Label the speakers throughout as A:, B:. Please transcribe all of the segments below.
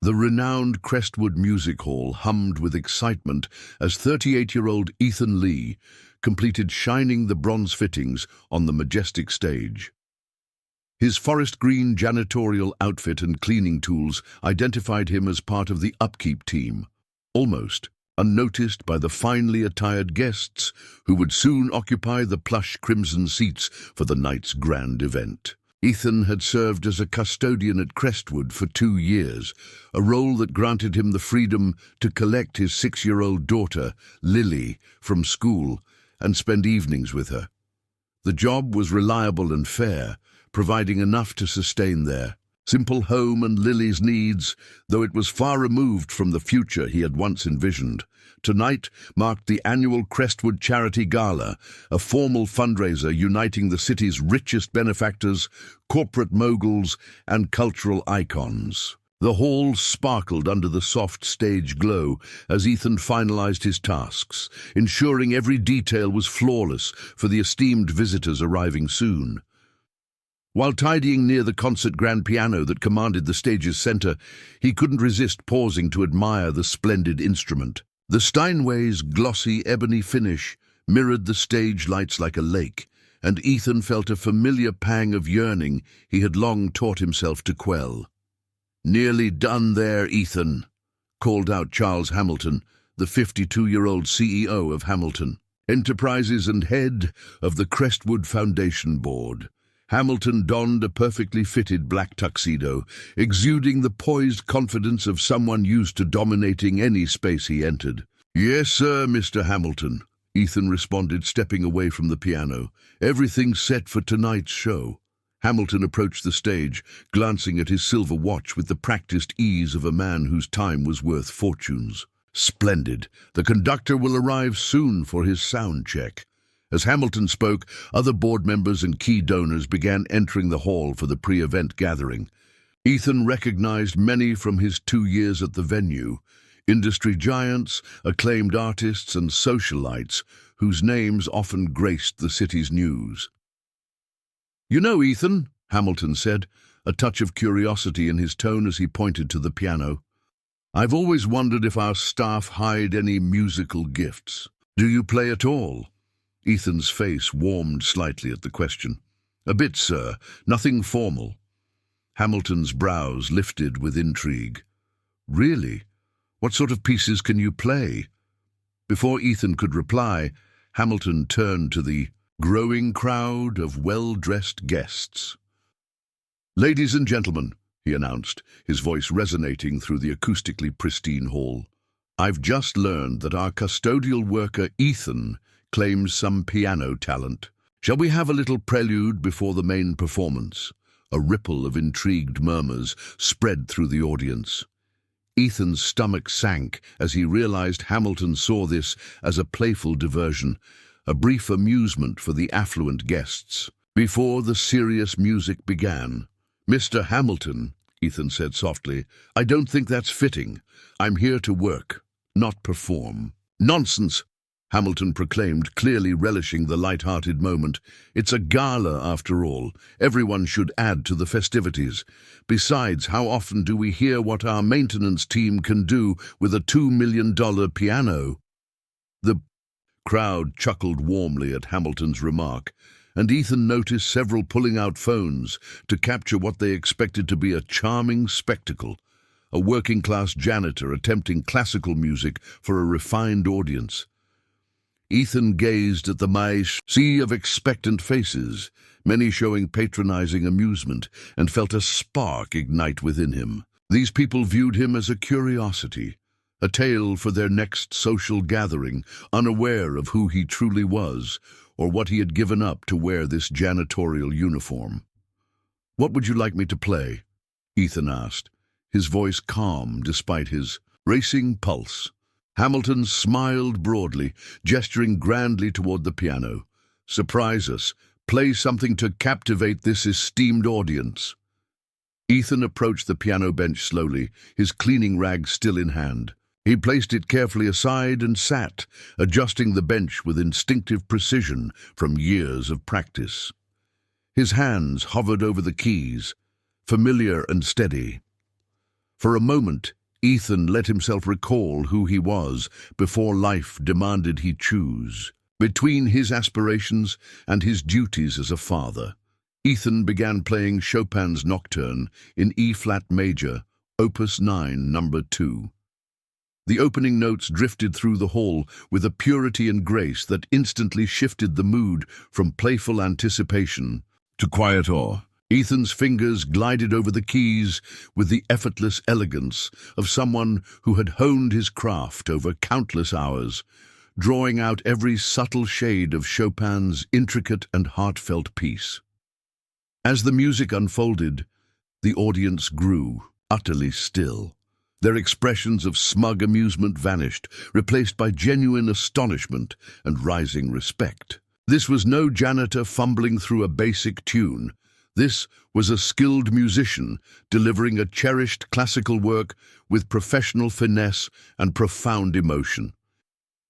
A: The renowned Crestwood Music Hall hummed with excitement as 38-year-old Ethan Lee completed shining the bronze fittings on the majestic stage. His forest green janitorial outfit and cleaning tools identified him as part of the upkeep team, almost unnoticed by the finely attired guests who would soon occupy the plush crimson seats for the night's grand event. Ethan had served as a custodian at Crestwood for 2 years, a role that granted him the freedom to collect his 6-year-old daughter, Lily, from school and spend evenings with her. The job was reliable and fair, providing enough to sustain their simple home and Lily's needs, though it was far removed from the future he had once envisioned. Tonight marked the annual Crestwood Charity Gala, a formal fundraiser uniting the city's richest benefactors, corporate moguls, and cultural icons. The hall sparkled under the soft stage glow as Ethan finalized his tasks, ensuring every detail was flawless for the esteemed visitors arriving soon. While tidying near the concert grand piano that commanded the stage's center, he couldn't resist pausing to admire the splendid instrument. The Steinway's glossy ebony finish mirrored the stage lights like a lake, and Ethan felt a familiar pang of yearning he had long taught himself to quell. "Nearly done there, Ethan," called out Charles Hamilton, the 52-year-old CEO of Hamilton Enterprises and head of the Crestwood Foundation Board. Hamilton donned a perfectly fitted black tuxedo, exuding the poised confidence of someone used to dominating any space he entered. "Yes, sir, Mr. Hamilton," Ethan responded, stepping away from the piano. "Everything's set for tonight's show." Hamilton approached the stage, glancing at his silver watch with the practiced ease of a man whose time was worth fortunes. "Splendid. The conductor will arrive soon for his sound check." As Hamilton spoke, other board members and key donors began entering the hall for the pre-event gathering. Ethan recognized many from his 2 years at the venue, industry giants, acclaimed artists, and socialites whose names often graced the city's news. "You know, Ethan," Hamilton said, a touch of curiosity in his tone as he pointed to the piano, "I've always wondered if our staff hide any musical gifts. Do you play at all?" Ethan's face warmed slightly at the question. "A bit, sir. Nothing formal." Hamilton's brows lifted with intrigue. "Really? What sort of pieces can you play?" Before Ethan could reply, Hamilton turned to the growing crowd of well-dressed guests. "Ladies and gentlemen," he announced, his voice resonating through the acoustically pristine hall, "I've just learned that our custodial worker Ethan claims some piano talent. Shall we have a little prelude before the main performance?" A ripple of intrigued murmurs spread through the audience. Ethan's stomach sank as he realized Hamilton saw this as a playful diversion, a brief amusement for the affluent guests. Before the serious music began, "Mr. Hamilton," Ethan said softly, "I don't think that's fitting. I'm here to work, not perform." "Nonsense," Hamilton proclaimed, clearly relishing the light-hearted moment. "It's a gala, after all. Everyone should add to the festivities. Besides, how often do we hear what our maintenance team can do with a $2 million piano?" The crowd chuckled warmly at Hamilton's remark, and Ethan noticed several pulling out phones to capture what they expected to be a charming spectacle, a working-class janitor attempting classical music for a refined audience. Ethan gazed at the sea of expectant faces, many showing patronizing amusement, and felt a spark ignite within him. These people viewed him as a curiosity, a tale for their next social gathering, unaware of who he truly was or what he had given up to wear this janitorial uniform. "What would you like me to play?" Ethan asked, his voice calm despite his racing pulse. Hamilton smiled broadly, gesturing grandly toward the piano. "Surprise us. Play something to captivate this esteemed audience." Ethan approached the piano bench slowly, his cleaning rag still in hand. He placed it carefully aside and sat, adjusting the bench with instinctive precision from years of practice. His hands hovered over the keys, familiar and steady. For a moment, Ethan let himself recall who he was before life demanded he choose. Between his aspirations and his duties as a father, Ethan began playing Chopin's Nocturne in E-flat major, Opus 9, number 2. The opening notes drifted through the hall with a purity and grace that instantly shifted the mood from playful anticipation to quiet awe. Ethan's fingers glided over the keys with the effortless elegance of someone who had honed his craft over countless hours, drawing out every subtle shade of Chopin's intricate and heartfelt piece. As the music unfolded, the audience grew utterly still. Their expressions of smug amusement vanished, replaced by genuine astonishment and rising respect. This was no janitor fumbling through a basic tune. This was a skilled musician delivering a cherished classical work with professional finesse and profound emotion.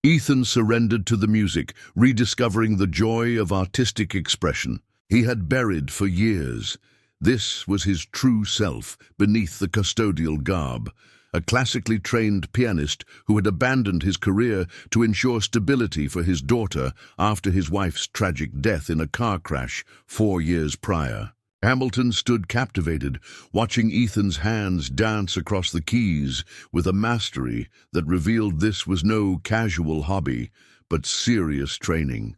A: Ethan surrendered to the music, rediscovering the joy of artistic expression he had buried for years. This was his true self beneath the custodial garb, a classically trained pianist who had abandoned his career to ensure stability for his daughter after his wife's tragic death in a car crash 4 years prior. Hamilton stood captivated, watching Ethan's hands dance across the keys with a mastery that revealed this was no casual hobby, but serious training.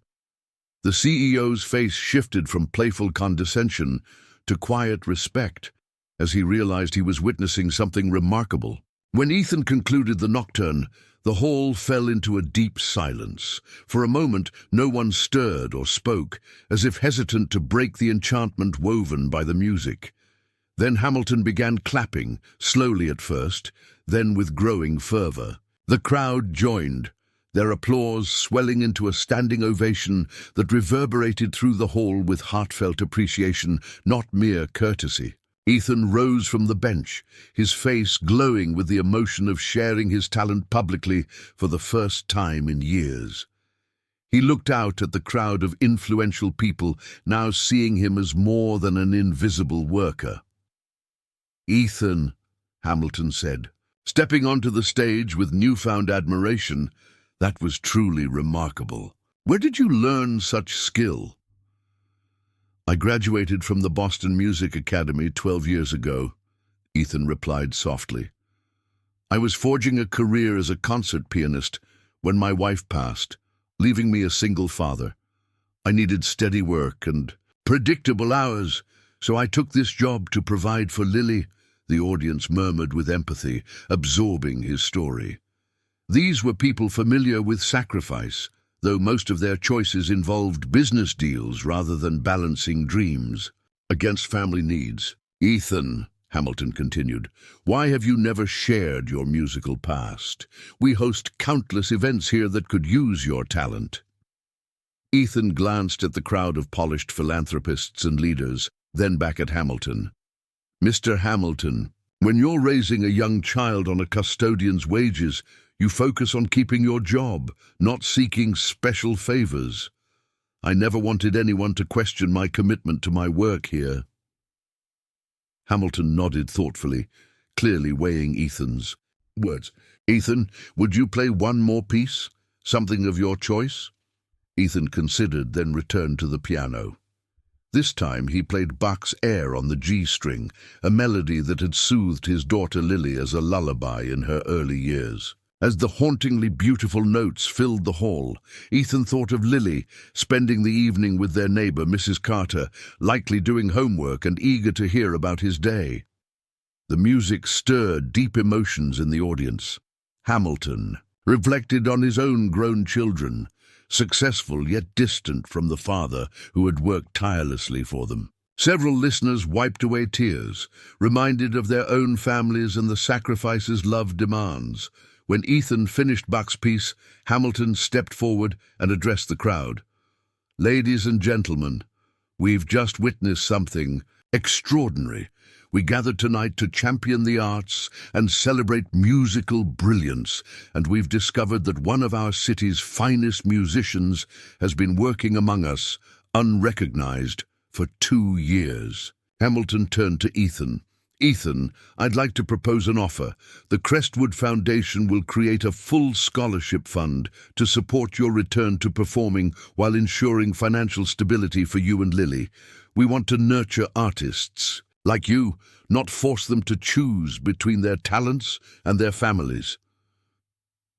A: The CEO's face shifted from playful condescension to quiet respect as he realized he was witnessing something remarkable. When Ethan concluded the nocturne, the hall fell into a deep silence. For a moment, no one stirred or spoke, as if hesitant to break the enchantment woven by the music. Then Hamilton began clapping, slowly at first, then with growing fervor. The crowd joined, their applause swelling into a standing ovation that reverberated through the hall with heartfelt appreciation, not mere courtesy. Ethan rose from the bench, his face glowing with the emotion of sharing his talent publicly for the first time in years. He looked out at the crowd of influential people, now seeing him as more than an invisible worker. "Ethan," Hamilton said, stepping onto the stage with newfound admiration, "that was truly remarkable. Where did you learn such skill?" "I graduated from the Boston Music Academy 12 years ago," Ethan replied softly. "I was forging a career as a concert pianist when my wife passed, leaving me a single father. I needed steady work and predictable hours, so I took this job to provide for Lily," the audience murmured with empathy, absorbing his story. These were people familiar with sacrifice, though most of their choices involved business deals rather than balancing dreams against family needs. "Ethan," Hamilton continued, "why have you never shared your musical past? We host countless events here that could use your talent." Ethan glanced at the crowd of polished philanthropists and leaders, then back at Hamilton. "Mr. Hamilton, when you're raising a young child on a custodian's wages, you focus on keeping your job, not seeking special favors. I never wanted anyone to question my commitment to my work here." Hamilton nodded thoughtfully, clearly weighing Ethan's words. "Ethan, would you play one more piece? Something of your choice?" Ethan considered, then returned to the piano. This time he played Bach's Air on the G string, a melody that had soothed his daughter Lily as a lullaby in her early years. As the hauntingly beautiful notes filled the hall, Ethan thought of Lily, spending the evening with their neighbor, Mrs. Carter, likely doing homework and eager to hear about his day. The music stirred deep emotions in the audience. Hamilton reflected on his own grown children, successful yet distant from the father who had worked tirelessly for them. Several listeners wiped away tears, reminded of their own families and the sacrifices love demands. When Ethan finished Bach's piece, Hamilton stepped forward and addressed the crowd. "Ladies and gentlemen, we've just witnessed something extraordinary. We gathered tonight to champion the arts and celebrate musical brilliance, and we've discovered that one of our city's finest musicians has been working among us, unrecognized, for 2 years." Hamilton turned to Ethan, Ethan, I'd like to propose an offer. The Crestwood Foundation will create a full scholarship fund to support your return to performing while ensuring financial stability for you and Lily. We want to nurture artists, like you, not force them to choose between their talents and their families.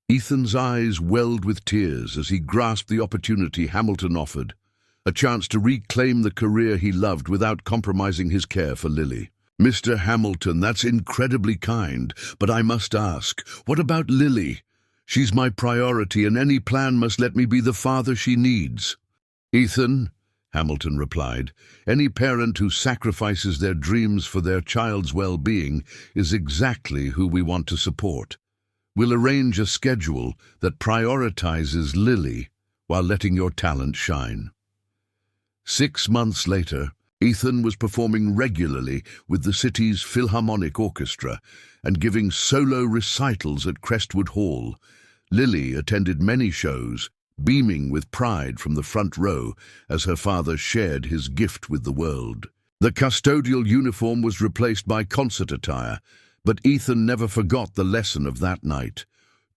A: Ethan's eyes welled with tears as he grasped the opportunity Hamilton offered, a chance to reclaim the career he loved without compromising his care for Lily. Mr. Hamilton, that's incredibly kind, but I must ask, what about Lily? She's my priority, and any plan must let me be the father she needs. Ethan, Hamilton replied, any parent who sacrifices their dreams for their child's well-being is exactly who we want to support. We'll arrange a schedule that prioritizes Lily while letting your talent shine. 6 months later, Ethan was performing regularly with the city's Philharmonic Orchestra and giving solo recitals at Crestwood Hall. Lily attended many shows, beaming with pride from the front row as her father shared his gift with the world. The custodial uniform was replaced by concert attire, but Ethan never forgot the lesson of that night.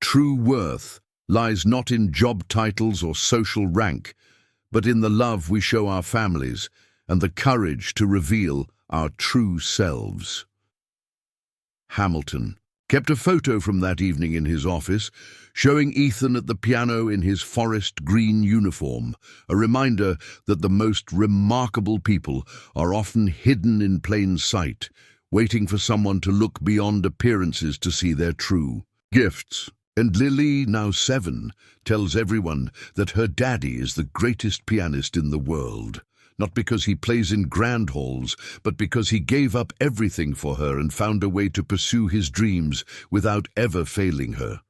A: True worth lies not in job titles or social rank, but in the love we show our families and the courage to reveal our true selves. Hamilton kept a photo from that evening in his office, showing Ethan at the piano in his forest green uniform, a reminder that the most remarkable people are often hidden in plain sight, waiting for someone to look beyond appearances to see their true gifts. And Lily, now 7, tells everyone that her daddy is the greatest pianist in the world. Not because he plays in grand halls, but because he gave up everything for her and found a way to pursue his dreams without ever failing her.